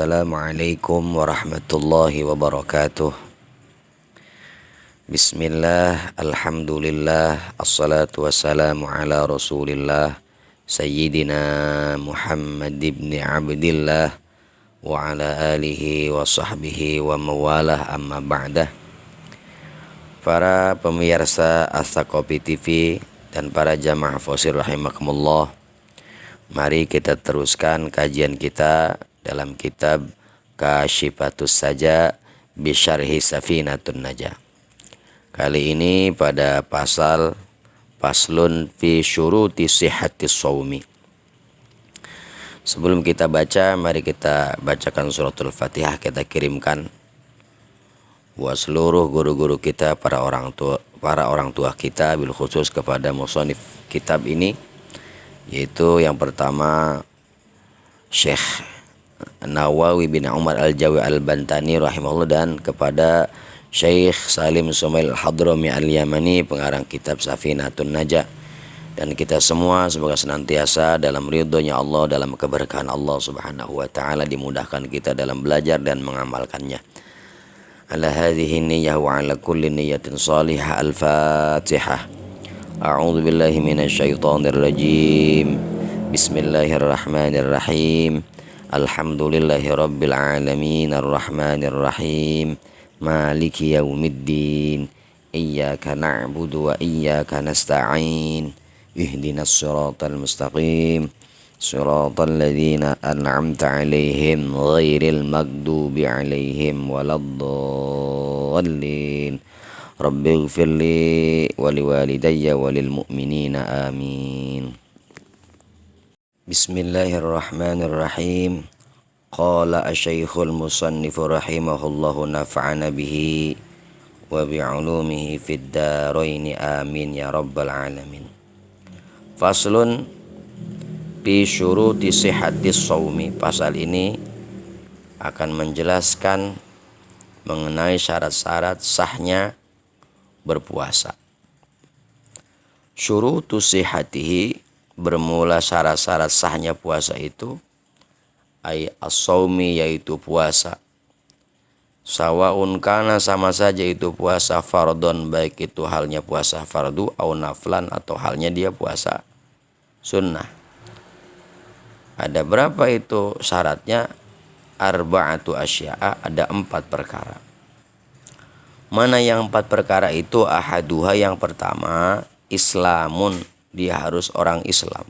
Assalamualaikum warahmatullahi wabarakatuh. Bismillah, alhamdulillah, assalatu wassalamu ala rasulillah Sayyidina Muhammad ibn Abdillah wa ala alihi wa sahbihi wa mawalah, amma ba'dah. Para pemirsa As-Saqafi TV dan para jamaah Fosir rahimakumullah, mari kita teruskan kajian kita dalam kitab Kasyifatus Saja bi Syarhi Safinatun Najah. Kali ini pada Faslun fi syuruti sihhatis shaumi. Sebelum kita baca, mari kita bacakan suratul Fatihah. Kita kirimkan buat seluruh guru-guru kita, para orang tua kita, bil khusus kepada musannif kitab ini, yaitu yang pertama Syekh Nawawi bin Umar Al-Jawi Al-Bantani rahimahullah, dan kepada Syekh Salim Sumail Al-Hadrami Al-Yamani, pengarang kitab Safinatun Najah. Dan kita semua semoga senantiasa dalam ridhonya Allah, dalam keberkahan Allah subhanahu wa ta'ala, dimudahkan kita dalam belajar dan mengamalkannya. Ala hadhihi niyyah wa ala kulli niyyatin salihah. Al-Fatihah. A'udzu billahi minasyaitonir rajim. Bismillahirrahmanirrahim. Alhamdulillahi rabbil alamin, arrahmanir rahim, maliki yaumiddin, iyyaka na'budu wa iyyaka nasta'in, ihdinas siratal mustaqim, siratal ladzina an'amta 'alaihim ghairil maghdubi 'alaihim waladdallin. Rabbighfirli wa liwalidayya wa lil mu'minina amin. Bismillahirrahmanirrahim. Qala asy-syaikhul musannifu rahimahullahu nafa'ana bihi wa bi'ulumihi fid dharain amin ya rabbal alamin. Faslun fi syuruti sihhatis shaumi. Pasal ini akan menjelaskan mengenai syarat-syarat sahnya berpuasa. Syurutu sihhatihi, bermula syarat-syarat sahnya puasa itu, ay as-shaumi, yaitu puasa. Sawaun kana, sama saja itu puasa, fardon, baik itu halnya puasa fardu, au naflan, atau halnya dia puasa sunnah. Ada berapa itu syaratnya? Arba'atu asya'a, ada 4 perkara. Mana yang 4 perkara itu? Ahaduha, yang pertama, islamun, dia harus orang Islam.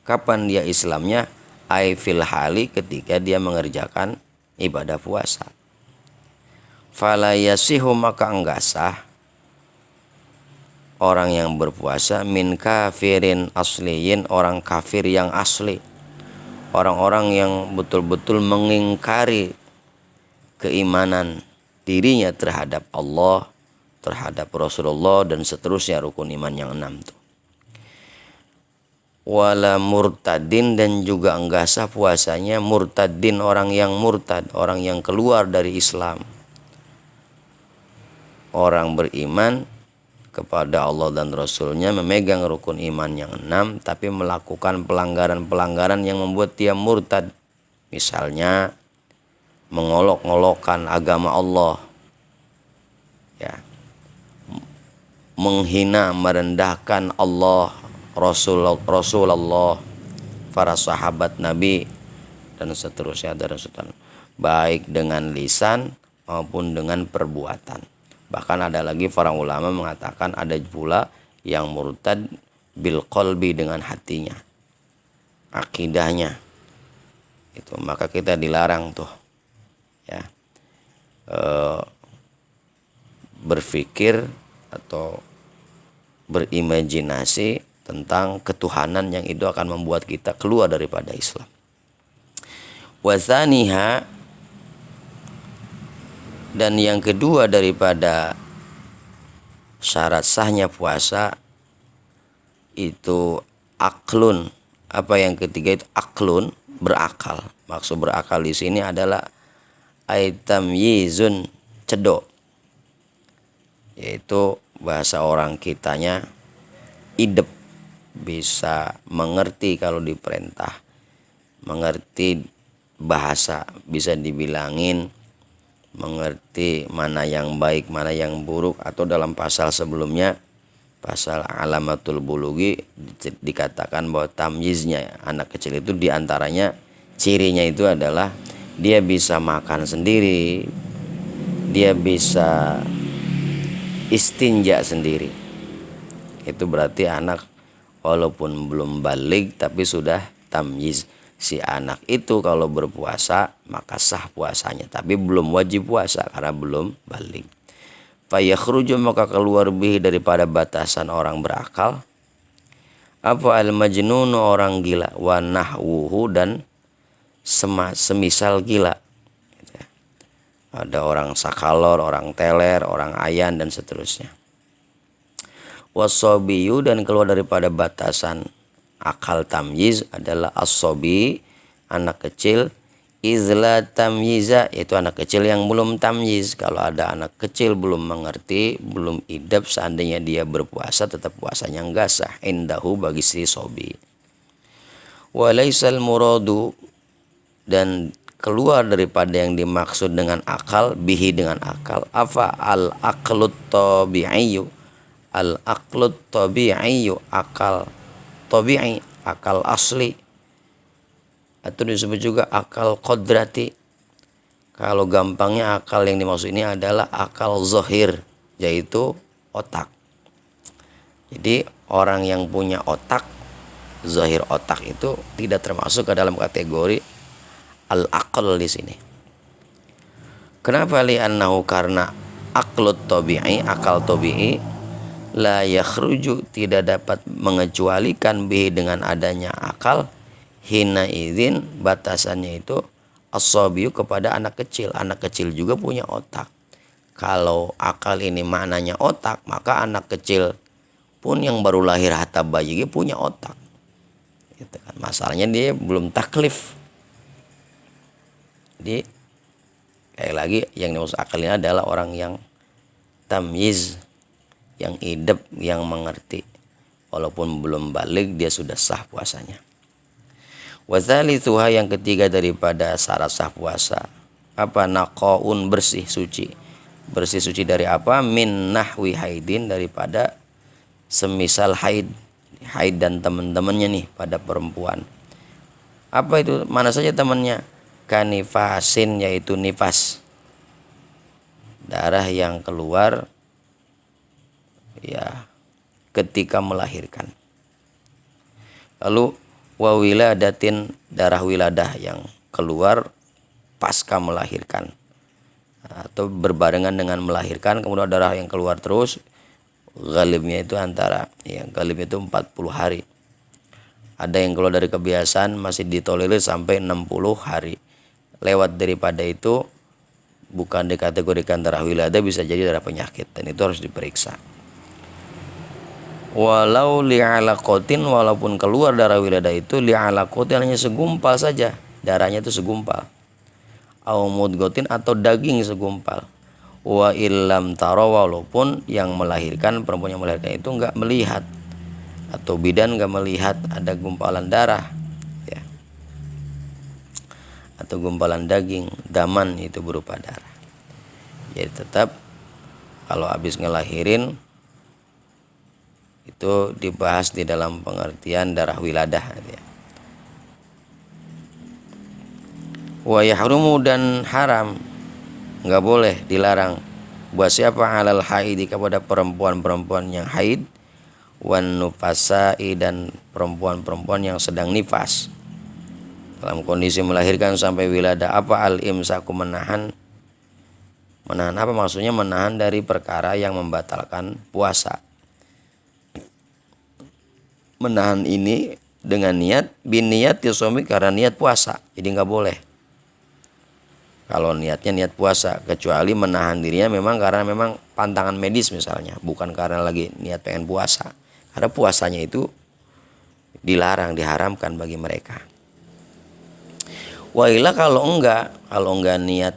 Kapan dia Islamnya? Ai fil hali, ketika dia mengerjakan ibadah puasa. Fala yasihu, maka enggak sah orang yang berpuasa, min kafirin asliyin, orang kafir yang asli, orang-orang yang betul-betul mengingkari keimanan dirinya terhadap Allah, terhadap Rasulullah, dan seterusnya rukun iman yang 6 tuh. Wala murtadin, dan juga enggak sah puasanya murtadin, orang yang murtad, orang yang keluar dari Islam. Orang beriman kepada Allah dan Rasulnya, memegang rukun iman yang 6, tapi melakukan pelanggaran-pelanggaran yang membuat dia murtad. Misalnya mengolok-olokkan agama Allah, ya, menghina, merendahkan Allah, Rasulullah, para sahabat Nabi, dan seterusnya, baik dengan lisan maupun dengan perbuatan. Bahkan ada lagi para ulama mengatakan ada pula yang murtad bil qalbi, dengan hatinya, akidahnya itu. Maka kita dilarang tuh, ya, berpikir atau berimajinasi tentang ketuhanan yang itu akan membuat kita keluar daripada Islam. Wazaniha, dan yang kedua daripada syarat sahnya puasa itu aklun. Apa yang ketiga itu? Aklun, berakal. Maksud berakal di sini adalah aitam yizun, cedok, yaitu bahasa orang kitanya idep, bisa mengerti kalau diperintah, mengerti bahasa, bisa dibilangin mengerti mana yang baik, mana yang buruk. Atau dalam pasal sebelumnya, pasal alamatul bulugi, dikatakan bahwa tamyiznya anak kecil itu diantaranya cirinya itu adalah dia bisa makan sendiri, dia bisa istinja sendiri. Itu berarti anak walaupun belum balik tapi sudah tamyiz. Si anak itu kalau berpuasa maka sah puasanya, tapi belum wajib puasa karena belum balik. Fayakhruju, maka keluar bihi, daripada batasan orang berakal, apa al-majnunu, orang gila, wa nahwuhu, dan semisal gila. Ada orang sakalor, orang teler, orang ayan, dan seterusnya. Wasobiyu, dan keluar daripada batasan akal tamyiz adalah as-sobi, anak kecil, izla tamyiza, yaitu anak kecil yang belum tamyiz. Kalau ada anak kecil belum mengerti, belum idap, seandainya dia berpuasa tetap puasanya enggak sah indahu, bagi si sobi. Walaisal muradu, dan keluar daripada yang dimaksud dengan akal, bihi, dengan akal, apa al aqlut tabi'iyyu, al aqlut tabi'iyyu, akal tabi'i, akal asli, atau disebut juga akal qadrati. Kalau gampangnya akal yang dimaksud ini adalah akal zahir, yaitu otak. Jadi orang yang punya otak, zahir otak, itu tidak termasuk ke dalam kategori al-aql di sini. Kenapa? Li'annahu, karena aqlut tabi'i, akal tabi'i, la yakhruju, tidak dapat mengecualikan bihi, dengan adanya akal, hina izin, batasannya itu as-sabiyu, kepada anak kecil. Anak kecil juga punya otak. Kalau akal ini maknanya otak, maka anak kecil pun yang baru lahir hatta bayi punya otak. Gitu kan. Masalahnya dia belum taklif. Jadi kayak lagi yang dimaksud akal ini adalah orang yang tamyiz, yang idep, yang mengerti. Walaupun belum balik dia sudah sah puasanya. Wadzalitsuha, yang ketiga daripada syarat sah puasa, apa? Naqaun, bersih suci. Bersih suci dari apa? Min nahwi haidin, daripada semisal haid dan teman-temannya nih pada perempuan. Apa itu? Mana saja temannya? Kanifasin, yaitu nifas, darah yang keluar ya ketika melahirkan. Lalu wawiladatin, darah wiladah yang keluar pasca melahirkan atau berbarengan dengan melahirkan, kemudian darah yang keluar terus. Galibnya itu galib itu 40 hari. Ada yang keluar dari kebiasaan masih ditolerir sampai 60 hari. Lewat daripada itu bukan dikategorikan darah wiladah, bisa jadi darah penyakit, dan itu harus diperiksa. Walau li'alaqatin, walaupun keluar darah wiladah itu li'alaqatin, hanya segumpal saja, darahnya itu segumpal. Au mudghatin, atau daging segumpal. Wa illam tara, walaupun yang melahirkan, perempuan yang melahirkan itu enggak melihat, atau bidan enggak melihat ada gumpalan darah ya, atau gumpalan daging, daman itu berupa darah. Jadi tetap kalau habis ngelahirin itu dibahas di dalam pengertian darah wiladah ya. Wa yahrumu, dan haram, enggak boleh, dilarang, buat siapa? Alal haidi, kepada perempuan-perempuan yang haid, wan nufasai, dan perempuan-perempuan yang sedang nifas dalam kondisi melahirkan sampai wiladah. Apa? Al imsaku, menahan apa maksudnya? Menahan dari perkara yang membatalkan puasa. Menahan ini dengan niat, bin niat yasomi, karena niat puasa, jadi nggak boleh kalau niatnya niat puasa, kecuali menahan dirinya memang karena memang pantangan medis misalnya, bukan karena lagi niat pengen puasa. Karena puasanya itu dilarang, diharamkan bagi mereka. Wa illa, kalau enggak niat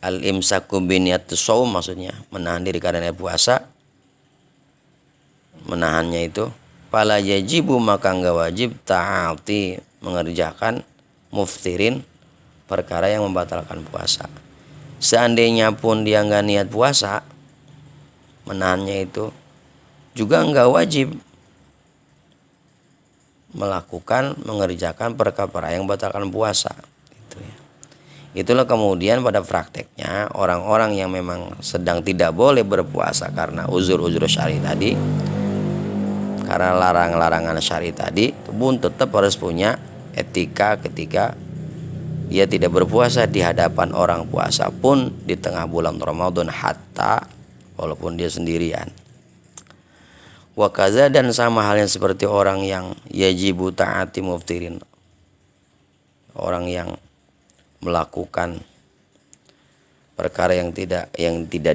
al-imsaku bi niyatus shaum, maksudnya menahan diri karena niat puasa, menahannya itu, fala yajibu, maka enggak wajib ta'ati, mengerjakan muftirin, perkara yang membatalkan puasa. Seandainya pun dia nggak niat puasa, menahannya itu juga nggak wajib mengerjakan perkara yang membatalkan puasa. Itu ya. Itulah kemudian pada prakteknya orang-orang yang memang sedang tidak boleh berpuasa karena uzur-uzur syar'i tadi, karena larangan-larangan syar'i tadi, pun tetap harus punya etika ketika dia tidak berpuasa di hadapan orang puasa pun di tengah bulan Ramadan, hatta walaupun dia sendirian. Wakaza, dan sama halnya seperti orang yang yajibu ta'ati muftirin, orang yang melakukan perkara yang tidak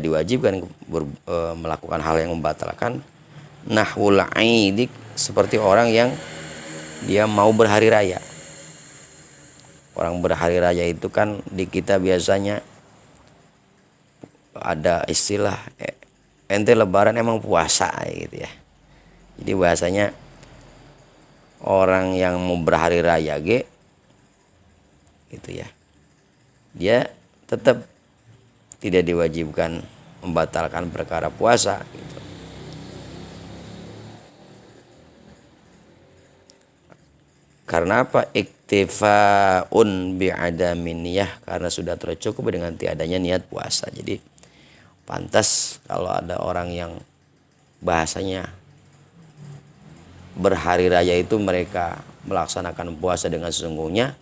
diwajibkan, melakukan hal yang membatalkan. Nahwul aidik, seperti orang yang dia mau berhari raya. Orang berhari raya itu kan di kita biasanya ada istilah ente lebaran emang puasa gitu ya. Jadi bahasanya orang yang mau berhari raya gitu ya, dia tetap tidak diwajibkan membatalkan perkara puasa gitu. Karena apa? Iktifaun bi'adamin niyah, karena sudah tercukup dengan tiadanya niat puasa. Jadi pantas kalau ada orang yang bahasanya berhari raya itu mereka melaksanakan puasa dengan sesungguhnya,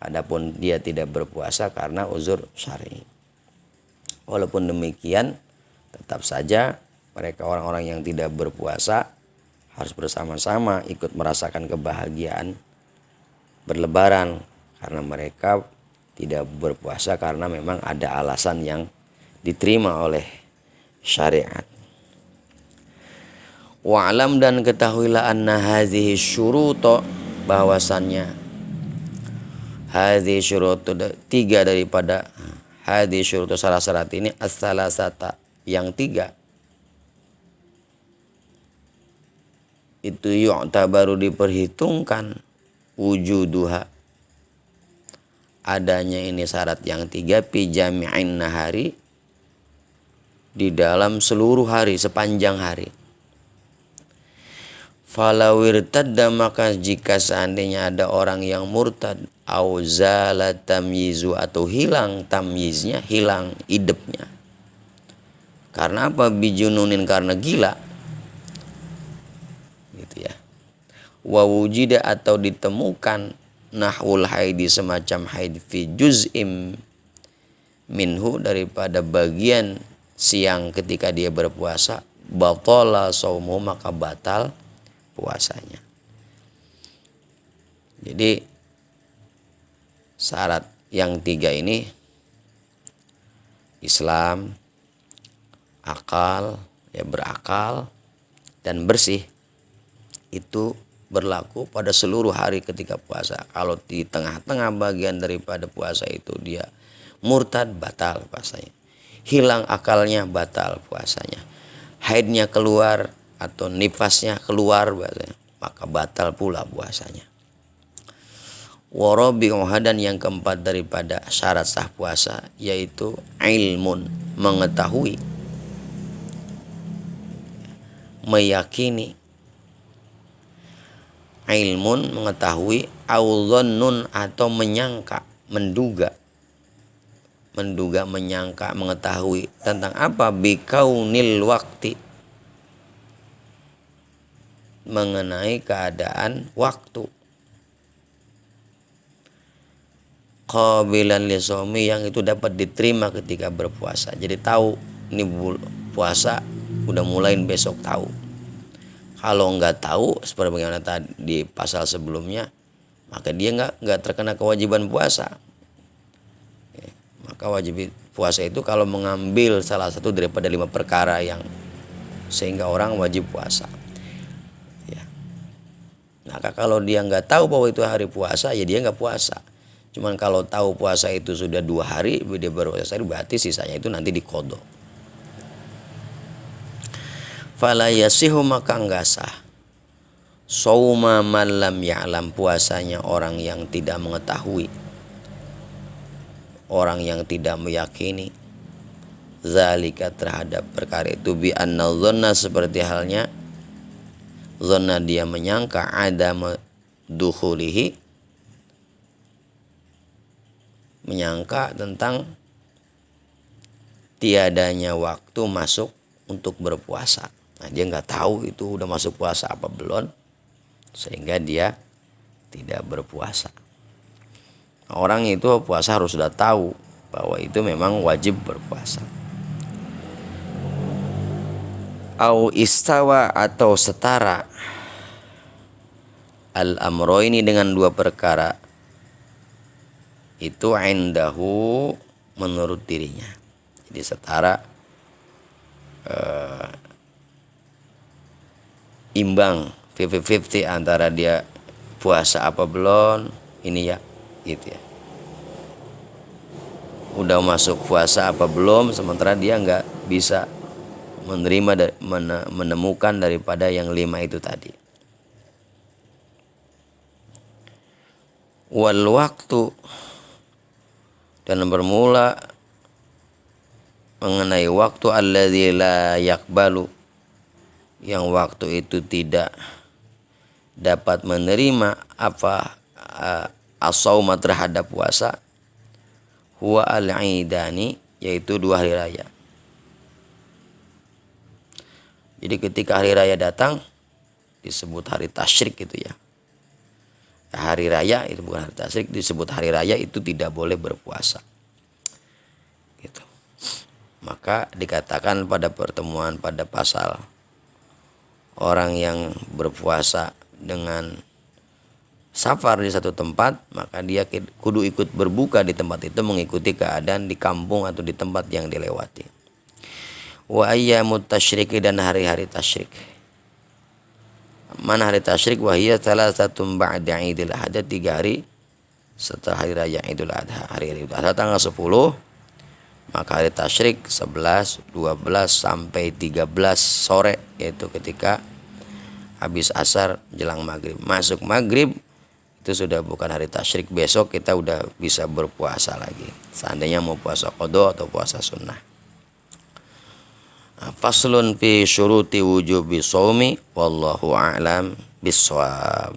adapun dia tidak berpuasa karena uzur syar'i. Walaupun demikian, tetap saja mereka orang-orang yang tidak berpuasa harus bersama-sama ikut merasakan kebahagiaan berlebaran, karena mereka tidak berpuasa karena memang ada alasan yang diterima oleh syariat. Wa'lam, dan ketahuilah anna hadhihi syuruto, bahwasannya hadhihi syuruto, tiga daripada hadhihi syuruto syarat-syarat ini, as-salasata, yang tiga itu yu'tabaru, diperhitungkan, wujuduha, adanya ini syarat yang tiga, fi jami'in nahari, di dalam seluruh hari, sepanjang hari. Falau irtadda, maka jika seandainya ada orang yang murtad, au zala tamyizu, atau hilang tamyiznya, hilang idepnya. Karena apa? Bijununin, karena gila. Gitu ya. Wa wujida, atau ditemukan, nahwul haidi, semacam haid, fi juz'im minhu, daripada bagian siang ketika dia berpuasa, batala shaumuhu, maka batal puasanya. Jadi syarat yang tiga ini, Islam, akal, ya berakal, dan bersih, itu berlaku pada seluruh hari ketika puasa. Kalau di tengah-tengah bagian daripada puasa itu dia murtad, batal puasanya. Hilang akalnya, batal puasanya. Haidnya keluar atau nifasnya keluar, maka batal pula puasanya. Warabi'uha, dan yang keempat daripada syarat sah puasa, yaitu ilmun, mengetahui, meyakini, ilmun, mengetahui, au dhannun, atau menyangka, menduga, menyangka, mengetahui tentang apa? Bikaunil wakti, mengenai keadaan waktu, qabilan lisomi, yang itu dapat diterima ketika berpuasa. Jadi tahu ini puasa udah mulai besok tahu. Kalau nggak tahu, seperti bagaimana tadi di pasal sebelumnya, maka dia nggak terkena kewajiban puasa. Maka wajib puasa itu kalau mengambil salah satu daripada 5 perkara yang sehingga orang wajib puasa. Maka kalau dia nggak tahu bahwa itu hari puasa, ya dia nggak puasa. Cuman kalau tahu puasa itu sudah 2 hari, dia baru puasa, berarti sisanya itu nanti diqodho. Fala yasihu, maka nggak sah. Sauma man lam ya'lam, puasanya orang yang tidak mengetahui, orang yang tidak meyakini, zalika terhadap perkara itu, bi anna dhanna, seperti halnya dhanna dia menyangka, adam dukhulihi, menyangka tentang tiadanya waktu masuk untuk berpuasa. Nah, dia nggak tahu itu udah masuk puasa apa belum, sehingga dia tidak berpuasa. Orang itu puasa harus sudah tahu bahwa itu memang wajib berpuasa. Au istawa, atau setara, al-amro ini dengan dua perkara itu, indahu menurut dirinya. Jadi setara, imbang 50-50 antara dia puasa apa belum ini ya, gitu ya. Udah masuk puasa apa belum, sementara dia nggak bisa menemukan daripada yang 5 itu tadi. Wal waktu, dan bermula mengenai waktu, alladzi la yaqbalu, yang waktu itu tidak dapat menerima apa as-sauma terhadap puasa, huwa al-idani, yaitu 2 hari raya. Jadi ketika hari raya datang disebut hari tasyrik gitu ya. Hari raya itu bukan hari tasyrik, disebut hari raya itu tidak boleh berpuasa. Gitu. Maka dikatakan pada pertemuan pada pasal, orang yang berpuasa dengan safar di satu tempat, maka dia kudu ikut berbuka di tempat itu, mengikuti keadaan di kampung atau di tempat yang dilewati. Wa ayyamut tasyriki, dan hari-hari tasyrik. Mana hari tasyrik? Wahiyya thalathatun ba'da Idul Adha, 3 hari setelah hari raya Idul Adha. Hari Idul Adha tanggal 10, maka hari tasyrik 11, 12 sampai 13 sore, yaitu ketika habis asar jelang maghrib. Masuk maghrib itu sudah bukan hari tasyrik, besok kita udah bisa berpuasa lagi, seandainya mau puasa qadha atau puasa sunnah. Faslun fi syuruti wujubi shaumi, wallahu a'lam bissawab.